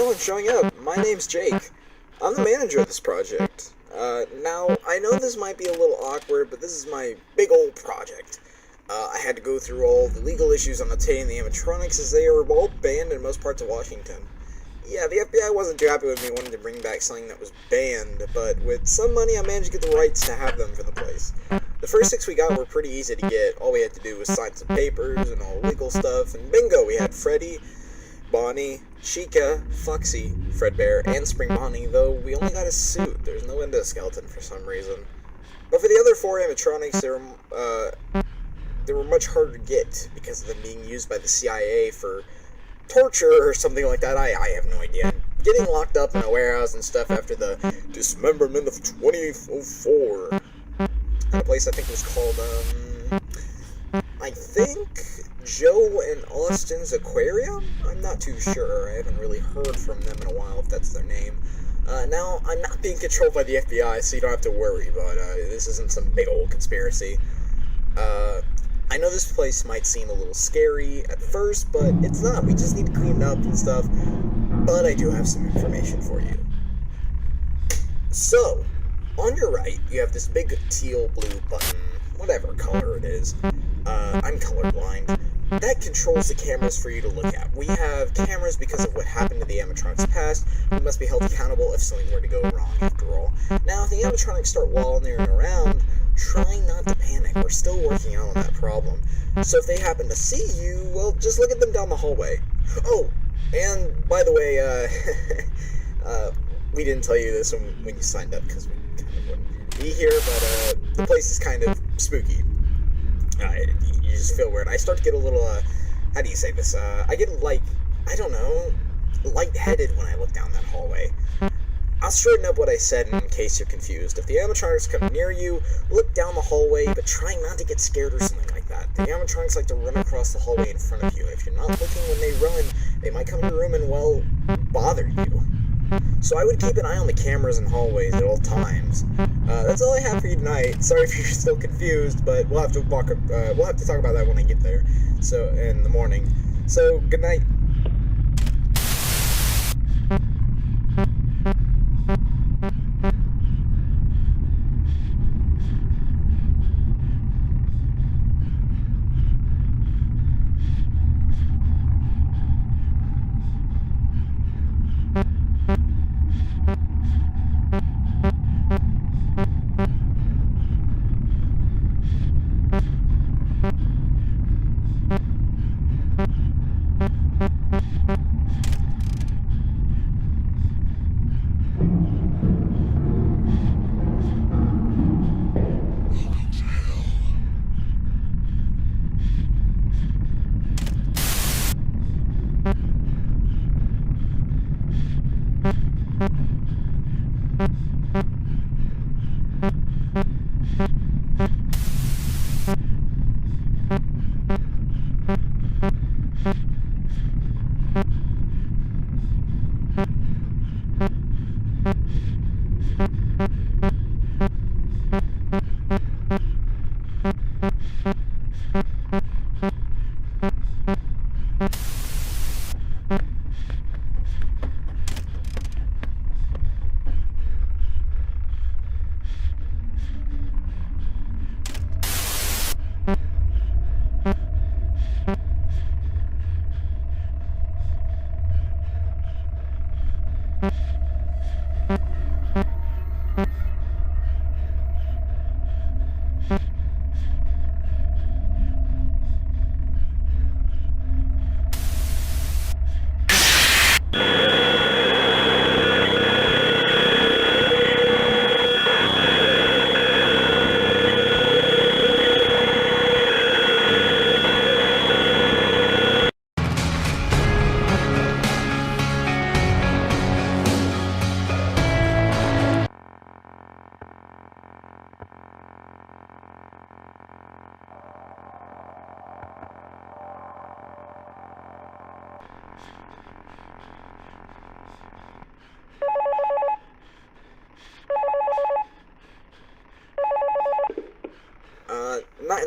gentlemen showing up. My name's Jake. I'm the manager of this project. Now, I know this might be a little awkward, but this is my big old project. I had to go through all the legal issues on obtaining the animatronics as they are all banned in most parts of Washington. Yeah, the FBI wasn't too happy with me wanting to bring back something that was banned, but with some money I managed to get the rights to have them for the place. The first 6 we got were pretty easy to get. All we had to do was sign some papers and all legal stuff, and bingo, we had Freddy, Bonnie, Chica, Foxy, Fredbear, and Spring Bonnie, though we only got a suit. There's no endoskeleton for some reason. But for the other 4 animatronics, they were much harder to get because of them being used by the CIA for torture or something like that. I have no idea. Getting locked up in a warehouse and stuff after the dismemberment of 2004. At a place I think was called, I think Joe and Austin's Aquarium? I'm not too sure. I haven't really heard from them in a while if that's their name. Now, I'm not being controlled by the FBI, so you don't have to worry, but this isn't some big old conspiracy. I know this place might seem a little scary at first, but it's not. We just need to clean it up and stuff. But I do have some information for you. So, on your right, you have this big teal blue button, whatever color it is. I'm colorblind. That controls the cameras for you to look at. We have cameras because of what happened to the animatronics past. We must be held accountable if something were to go wrong, after all. Now, if the animatronics start wandering around, try not to panic. We're still working out on that problem. So if they happen to see you, well, just look at them down the hallway. Oh, and by the way, we didn't tell you this when you signed up because we kind of wouldn't be here, but the place is kind of spooky. You just feel weird. I start to get a little, how do you say this? I get like, I don't know, lightheaded when I look down that hallway. I'll straighten up what I said in case you're confused. If the animatronics come near you, look down the hallway, but try not to get scared or something like that. The animatronics like to run across the hallway in front of you. If you're not looking when they run, they might come in your room and, well, bother you. So I would keep an eye on the cameras and hallways at all times. That's all I have for you tonight. Sorry if you're still confused, but we'll have to talk about that when I get there. So, in the morning. So, good night.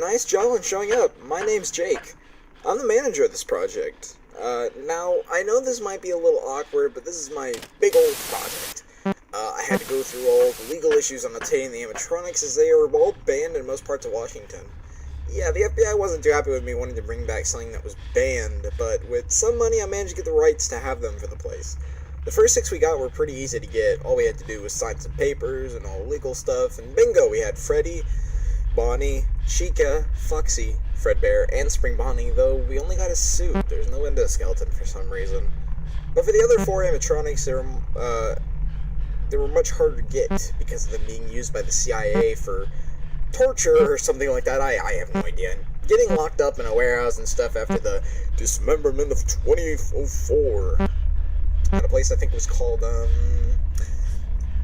Nice job on showing up. My name's Jake. I'm the manager of this project. Now, I know this might be a little awkward, but this is my big old project. I had to go through all the legal issues on obtaining the animatronics as they are all banned in most parts of Washington. Yeah, the FBI wasn't too happy with me wanting to bring back something that was banned, but with some money I managed to get the rights to have them for the place. The first 6 we got were pretty easy to get. All we had to do was sign some papers and all legal stuff, and bingo, we had Freddy, Bonnie, Chica, Foxy, Fredbear, and Spring Bonnie, though we only got a suit. There's no endoskeleton for some reason. But for the other 4 animatronics, they were much harder to get because of them being used by the CIA for torture or something like that. I have no idea. Getting locked up in a warehouse and stuff after the dismemberment of 2004 at a place I think was called,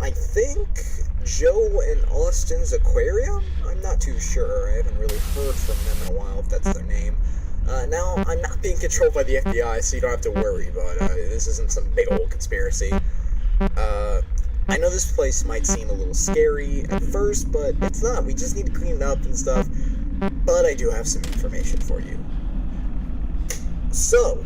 I think Joe and Austin's Aquarium? I'm not too sure. I haven't really heard from them in a while, if that's their name. Now, I'm not being controlled by the FBI, so you don't have to worry, but this isn't some big old conspiracy. I know this place might seem a little scary at first, but it's not. We just need to clean it up and stuff. But I do have some information for you. So,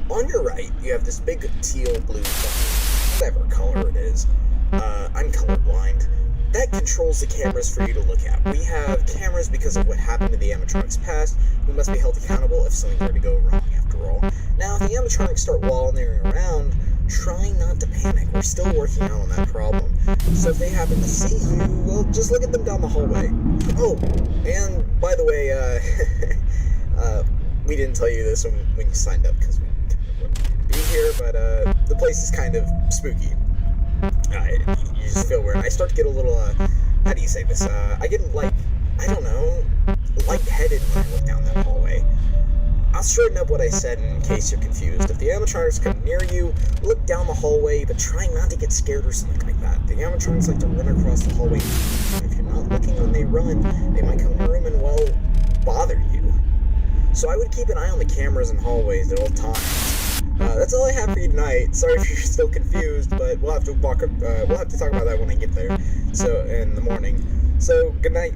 on your right, you have this big teal blue button, whatever color it is. I'm colorblind. That controls the cameras for you to look at. We have cameras because of what happened to the animatronics past. We must be held accountable if something were to go wrong, after all. Now, if the animatronics start wandering around, try not to panic. We're still working out on that problem. So if they happen to see you, well, just look at them down the hallway. Oh, and by the way, we didn't tell you this when you signed up because we wouldn't be here, but the place is kind of spooky. You just feel weird. I start to get a little, how do you say this? I get, like, I don't know, lightheaded when I look down that hallway. I'll straighten up what I said in case you're confused. If the animatronics come near you, look down the hallway, but try not to get scared or something like that. The animatronics like to run across the hallway. If you're not looking when they run, they might come in the room and, well, bother you. So I would keep an eye on the cameras and hallways at all times. That's all I have for you tonight. Sorry if you're still confused, but we'll have to talk about that when I get there. So, in the morning. So, good night.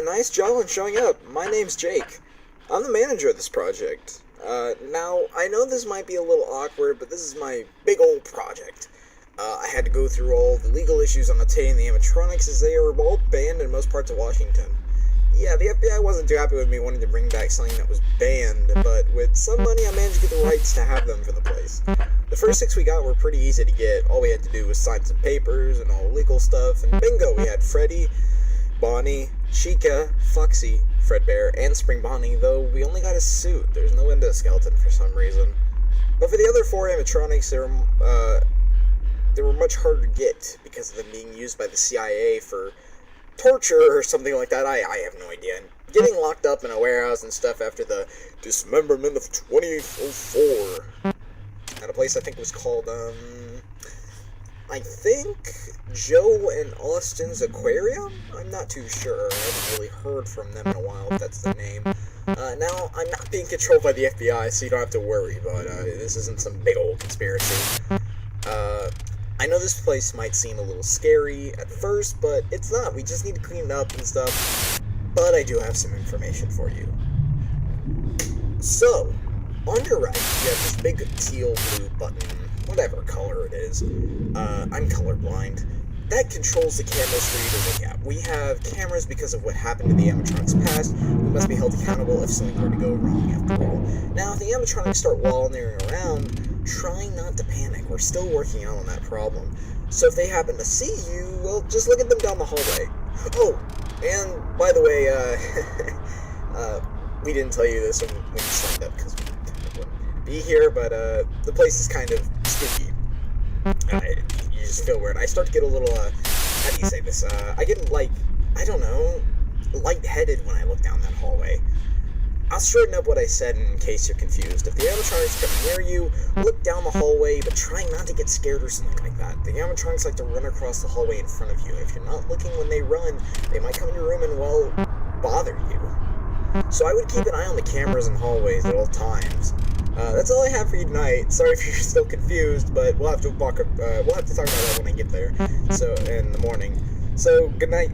Nice job on showing up. My name's Jake. I'm the manager of this project. Now, I know this might be a little awkward, but this is my big old project. I had to go through all the legal issues on obtaining the animatronics as they are all banned in most parts of Washington. Yeah, the FBI wasn't too happy with me wanting to bring back something that was banned, but with some money I managed to get the rights to have them for the place. The first 6 we got were pretty easy to get. All we had to do was sign some papers and all legal stuff, and bingo, we had Freddy, Bonnie, Chica, Foxy, Fredbear, and Spring Bonnie, though we only got a suit. There's no endoskeleton for some reason. But for the other 4 animatronics, they were much harder to get because of them being used by the CIA for torture or something like that. I have no idea. And getting locked up in a warehouse and stuff after the dismemberment of 2004 at a place I think was called, I think Joe and Austin's Aquarium? I'm not too sure. I haven't really heard from them in a while, if that's the name. Now, I'm not being controlled by the FBI, so you don't have to worry, but this isn't some big old conspiracy. I know this place might seem a little scary at first, but it's not. We just need to clean it up and stuff. But I do have some information for you. So, on your right, you have this big teal blue button, whatever color it is. I'm colorblind. That controls the cameras for you to look at. We have cameras because of what happened to the animatronics past. We must be held accountable if something were to go wrong, after all. Now, if the animatronics start wandering around, try not to panic. We're still working out on that problem. So if they happen to see you, well, just look at them down the hallway. Oh, and by the way, we didn't tell you this when you signed up because we kind of wouldn't be here, but the place is kind of spooky. You just feel weird. I start to get a little, how do you say this? I get, like, I don't know, lightheaded when I look down that hallway. I'll straighten up what I said in case you're confused. If the animatronics come near you, look down the hallway, but try not to get scared or something like that. The animatronics like to run across the hallway in front of you. If you're not looking when they run, they might come in your room and, well, bother you. So I would keep an eye on the cameras and hallways at all times. That's all I have for you tonight. Sorry if you're still confused, but we'll have to talk about that when I get there. So, in the morning. So, good night.